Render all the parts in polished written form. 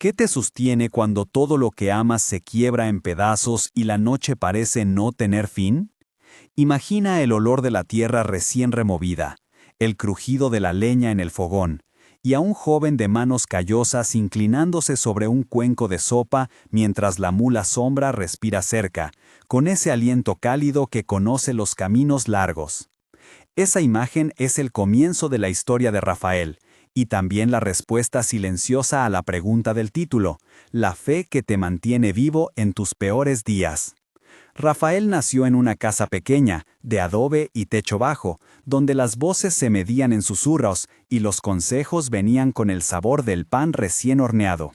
¿Qué te sostiene cuando todo lo que amas se quiebra en pedazos y la noche parece no tener fin? Imagina el olor de la tierra recién removida, el crujido de la leña en el fogón, y a un joven de manos callosas inclinándose sobre un cuenco de sopa mientras la mula sombra respira cerca, con ese aliento cálido que conoce los caminos largos. Esa imagen es el comienzo de la historia de Rafael, y también la respuesta silenciosa a la pregunta del título, la fe que te mantiene vivo en tus peores días. Rafael nació en una casa pequeña, de adobe y techo bajo, donde las voces se medían en susurros y los consejos venían con el sabor del pan recién horneado.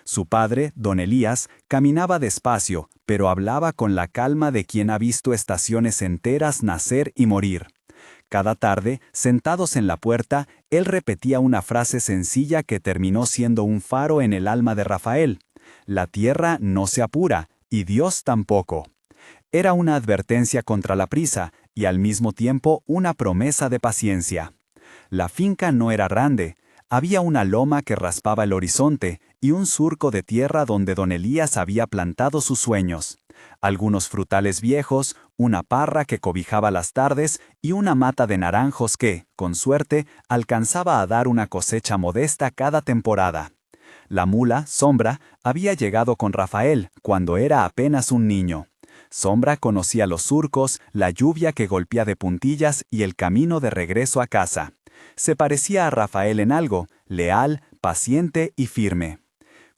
Su padre, don Elías, caminaba despacio, pero hablaba con la calma de quien ha visto estaciones enteras nacer y morir. Cada tarde, sentados en la puerta, él repetía una frase sencilla que terminó siendo un faro en el alma de Rafael. La tierra no se apura, y Dios tampoco. Era una advertencia contra la prisa, y al mismo tiempo una promesa de paciencia. La finca no era grande. Había una loma que raspaba el horizonte y un surco de tierra donde don Elías había plantado sus sueños. Algunos frutales viejos, una parra que cobijaba las tardes y una mata de naranjos que, con suerte, alcanzaba a dar una cosecha modesta cada temporada. La mula, Sombra, había llegado con Rafael cuando era apenas un niño. Sombra conocía los surcos, la lluvia que golpea de puntillas y el camino de regreso a casa. Se parecía a Rafael en algo, leal, paciente y firme.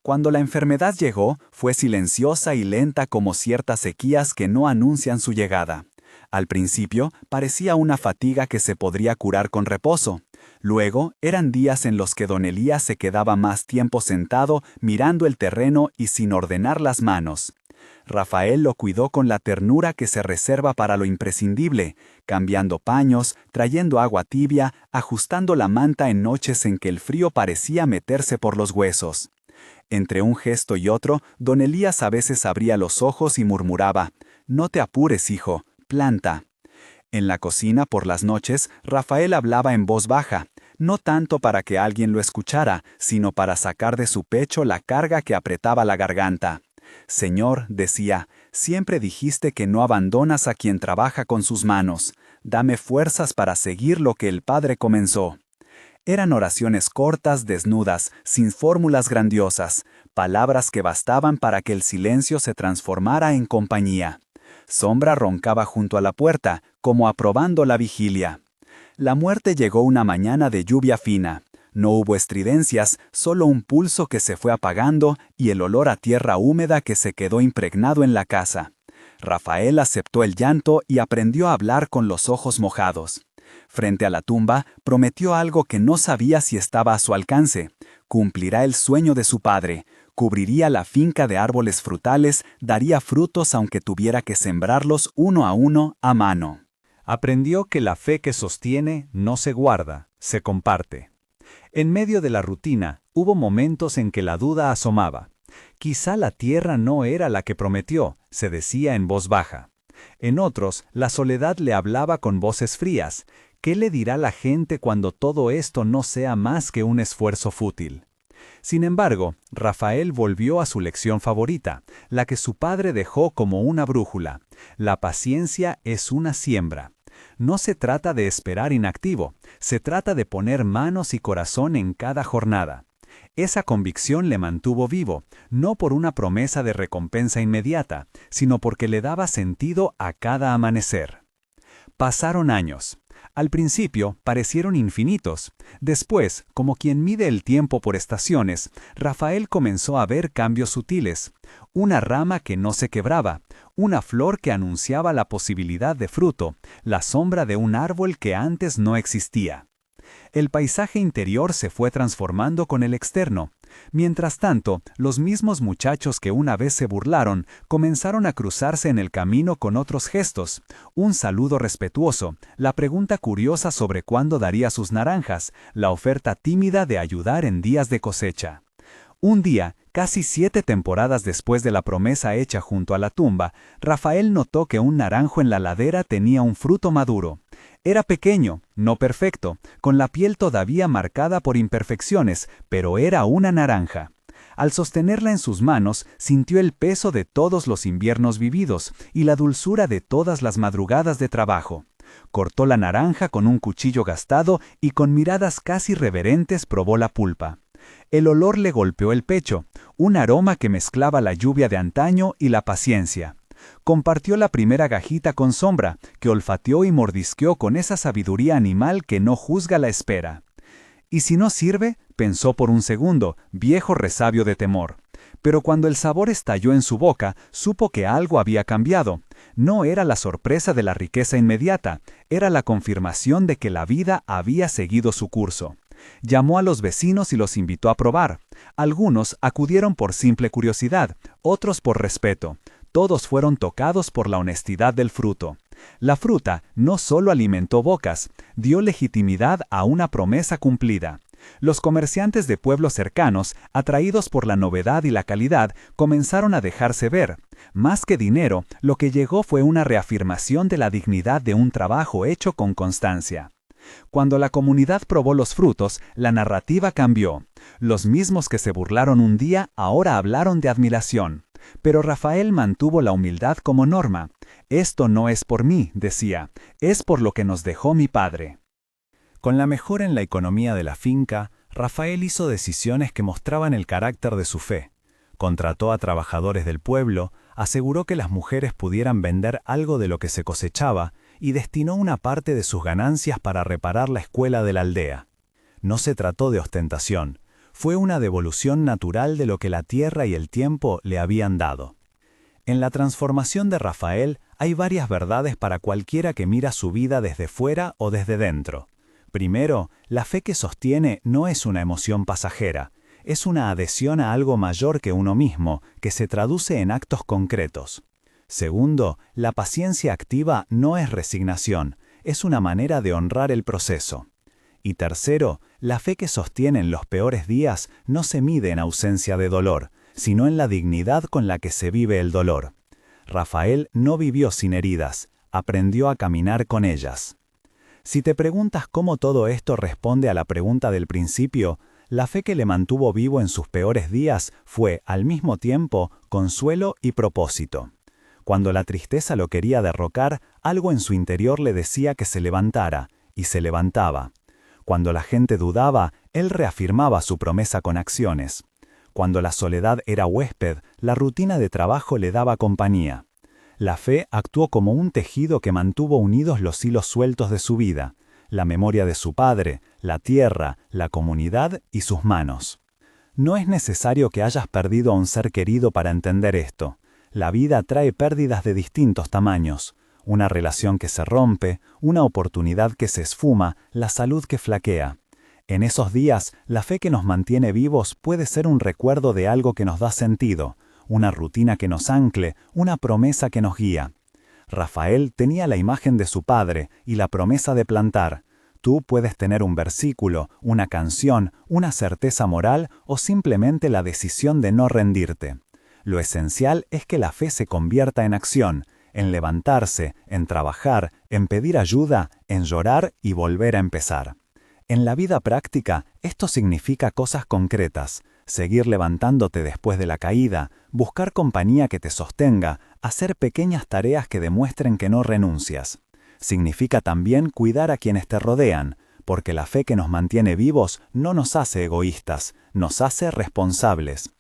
Cuando la enfermedad llegó, fue silenciosa y lenta como ciertas sequías que no anuncian su llegada. Al principio, parecía una fatiga que se podría curar con reposo. Luego, eran días en los que don Elías se quedaba más tiempo sentado, mirando el terreno y sin ordenar las manos. Rafael lo cuidó con la ternura que se reserva para lo imprescindible, cambiando paños, trayendo agua tibia, ajustando la manta en noches en que el frío parecía meterse por los huesos. Entre un gesto y otro, don Elías a veces abría los ojos y murmuraba, «No te apures, hijo, planta». En la cocina por las noches, Rafael hablaba en voz baja, no tanto para que alguien lo escuchara, sino para sacar de su pecho la carga que apretaba la garganta. «Señor», decía, «siempre dijiste que no abandonas a quien trabaja con sus manos. Dame fuerzas para seguir lo que el Padre comenzó». Eran oraciones cortas, desnudas, sin fórmulas grandiosas, palabras que bastaban para que el silencio se transformara en compañía. Sombra roncaba junto a la puerta, como aprobando la vigilia. La muerte llegó una mañana de lluvia fina. No hubo estridencias, solo un pulso que se fue apagando y el olor a tierra húmeda que se quedó impregnado en la casa. Rafael aceptó el llanto y aprendió a hablar con los ojos mojados. Frente a la tumba, prometió algo que no sabía si estaba a su alcance. Cumplirá el sueño de su padre, cubriría la finca de árboles frutales, daría frutos aunque tuviera que sembrarlos uno a mano. Aprendió que la fe que sostiene no se guarda, se comparte. En medio de la rutina, hubo momentos en que la duda asomaba. Quizá la tierra no era la que prometió, se decía en voz baja. En otros, la soledad le hablaba con voces frías. ¿Qué le dirá la gente cuando todo esto no sea más que un esfuerzo fútil? Sin embargo, Rafael volvió a su lección favorita, la que su padre dejó como una brújula. La paciencia es una siembra. No se trata de esperar inactivo, se trata de poner manos y corazón en cada jornada. Esa convicción le mantuvo vivo, no por una promesa de recompensa inmediata, sino porque le daba sentido a cada amanecer. Pasaron años. Al principio parecieron infinitos. Después, como quien mide el tiempo por estaciones, Rafael comenzó a ver cambios sutiles. Una rama que no se quebraba, una flor que anunciaba la posibilidad de fruto, la sombra de un árbol que antes no existía. El paisaje interior se fue transformando con el externo. Mientras tanto, los mismos muchachos que una vez se burlaron comenzaron a cruzarse en el camino con otros gestos, un saludo respetuoso, la pregunta curiosa sobre cuándo daría sus naranjas, la oferta tímida de ayudar en días de cosecha. Un día, casi 7 temporadas después de la promesa hecha junto a la tumba, Rafael notó que un naranjo en la ladera tenía un fruto maduro. Era pequeño, no perfecto, con la piel todavía marcada por imperfecciones, pero era una naranja. Al sostenerla en sus manos, sintió el peso de todos los inviernos vividos y la dulzura de todas las madrugadas de trabajo. Cortó la naranja con un cuchillo gastado y con miradas casi reverentes probó la pulpa. El olor le golpeó el pecho, un aroma que mezclaba la lluvia de antaño y la paciencia. Compartió la primera gajita con Sombra, que olfateó y mordisqueó con esa sabiduría animal que no juzga la espera. ¿Y si no sirve?, pensó por un segundo, viejo resabio de temor. Pero cuando el sabor estalló en su boca, supo que algo había cambiado. No era la sorpresa de la riqueza inmediata, era la confirmación de que la vida había seguido su curso. Llamó a los vecinos y los invitó a probar. Algunos acudieron por simple curiosidad, otros por respeto. Todos fueron tocados por la honestidad del fruto. La fruta no solo alimentó bocas, dio legitimidad a una promesa cumplida. Los comerciantes de pueblos cercanos, atraídos por la novedad y la calidad, comenzaron a dejarse ver. Más que dinero, lo que llegó fue una reafirmación de la dignidad de un trabajo hecho con constancia. Cuando la comunidad probó los frutos, la narrativa cambió. Los mismos que se burlaron un día ahora hablaron de admiración. Pero Rafael mantuvo la humildad como norma. Esto no es por mí, decía, es por lo que nos dejó mi padre. Con la mejora en la economía de la finca, Rafael hizo decisiones que mostraban el carácter de su fe. Contrató a trabajadores del pueblo, aseguró que las mujeres pudieran vender algo de lo que se cosechaba y destinó una parte de sus ganancias para reparar la escuela de la aldea. No se trató de ostentación, fue una devolución natural de lo que la tierra y el tiempo le habían dado. En la transformación de Rafael hay varias verdades para cualquiera que mira su vida desde fuera o desde dentro. Primero, la fe que sostiene no es una emoción pasajera, es una adhesión a algo mayor que uno mismo, que se traduce en actos concretos. Segundo, la paciencia activa no es resignación, es una manera de honrar el proceso. Y tercero, la fe que sostiene en los peores días no se mide en ausencia de dolor, sino en la dignidad con la que se vive el dolor. Rafael no vivió sin heridas, aprendió a caminar con ellas. Si te preguntas cómo todo esto responde a la pregunta del principio, la fe que le mantuvo vivo en sus peores días fue, al mismo tiempo, consuelo y propósito. Cuando la tristeza lo quería derrocar, algo en su interior le decía que se levantara, y se levantaba. Cuando la gente dudaba, él reafirmaba su promesa con acciones. Cuando la soledad era huésped, la rutina de trabajo le daba compañía. La fe actuó como un tejido que mantuvo unidos los hilos sueltos de su vida, la memoria de su padre, la tierra, la comunidad y sus manos. No es necesario que hayas perdido a un ser querido para entender esto. La vida trae pérdidas de distintos tamaños. Una relación que se rompe, una oportunidad que se esfuma, la salud que flaquea. En esos días, la fe que nos mantiene vivos puede ser un recuerdo de algo que nos da sentido, una rutina que nos ancle, una promesa que nos guía. Rafael tenía la imagen de su padre y la promesa de plantar. Tú puedes tener un versículo, una canción, una certeza moral o simplemente la decisión de no rendirte. Lo esencial es que la fe se convierta en acción, en levantarse, en trabajar, en pedir ayuda, en llorar y volver a empezar. En la vida práctica, esto significa cosas concretas. Seguir levantándote después de la caída, buscar compañía que te sostenga, hacer pequeñas tareas que demuestren que no renuncias. Significa también cuidar a quienes te rodean, porque la fe que nos mantiene vivos no nos hace egoístas, nos hace responsables.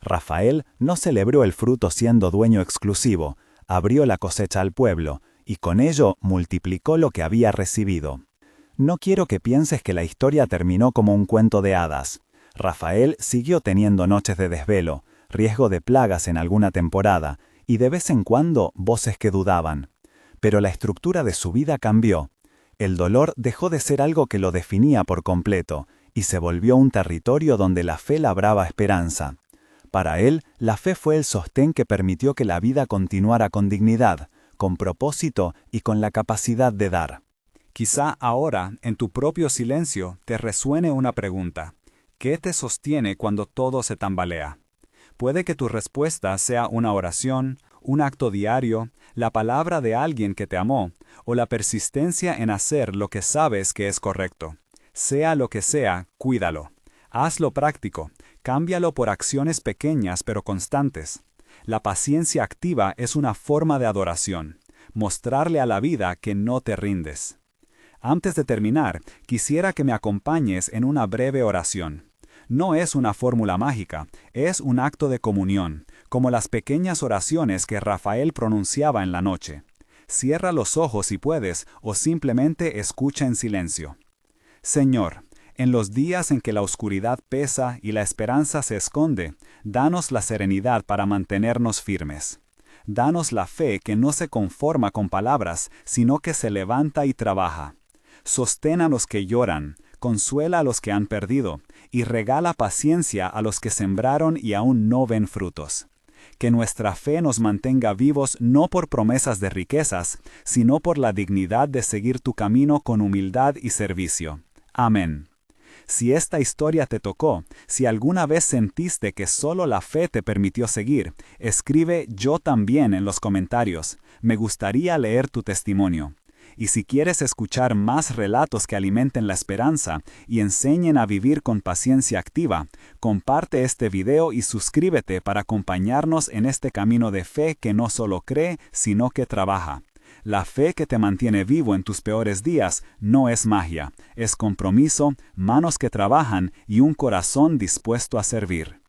Rafael no celebró el fruto siendo dueño exclusivo, abrió la cosecha al pueblo, y con ello multiplicó lo que había recibido. No quiero que pienses que la historia terminó como un cuento de hadas. Rafael siguió teniendo noches de desvelo, riesgo de plagas en alguna temporada, y de vez en cuando voces que dudaban. Pero la estructura de su vida cambió. El dolor dejó de ser algo que lo definía por completo, y se volvió un territorio donde la fe labraba esperanza. Para él, la fe fue el sostén que permitió que la vida continuara con dignidad, con propósito y con la capacidad de dar. Quizá ahora, en tu propio silencio, te resuene una pregunta. ¿Qué te sostiene cuando todo se tambalea? Puede que tu respuesta sea una oración, un acto diario, la palabra de alguien que te amó, o la persistencia en hacer lo que sabes que es correcto. Sea lo que sea, cuídalo. Hazlo práctico. Cámbialo por acciones pequeñas pero constantes. La paciencia activa es una forma de adoración, mostrarle a la vida que no te rindes. Antes de terminar, quisiera que me acompañes en una breve oración. No es una fórmula mágica, es un acto de comunión, como las pequeñas oraciones que Rafael pronunciaba en la noche. Cierra los ojos si puedes o simplemente escucha en silencio. Señor, en los días en que la oscuridad pesa y la esperanza se esconde, danos la serenidad para mantenernos firmes. Danos la fe que no se conforma con palabras, sino que se levanta y trabaja. Sostén a los que lloran, consuela a los que han perdido, y regala paciencia a los que sembraron y aún no ven frutos. Que nuestra fe nos mantenga vivos no por promesas de riquezas, sino por la dignidad de seguir tu camino con humildad y servicio. Amén. Si esta historia te tocó, si alguna vez sentiste que solo la fe te permitió seguir, escribe "yo también" en los comentarios. Me gustaría leer tu testimonio. Y si quieres escuchar más relatos que alimenten la esperanza y enseñen a vivir con paciencia activa, comparte este video y suscríbete para acompañarnos en este camino de fe que no solo cree, sino que trabaja. La fe que te mantiene vivo en tus peores días no es magia, es compromiso, manos que trabajan y un corazón dispuesto a servir.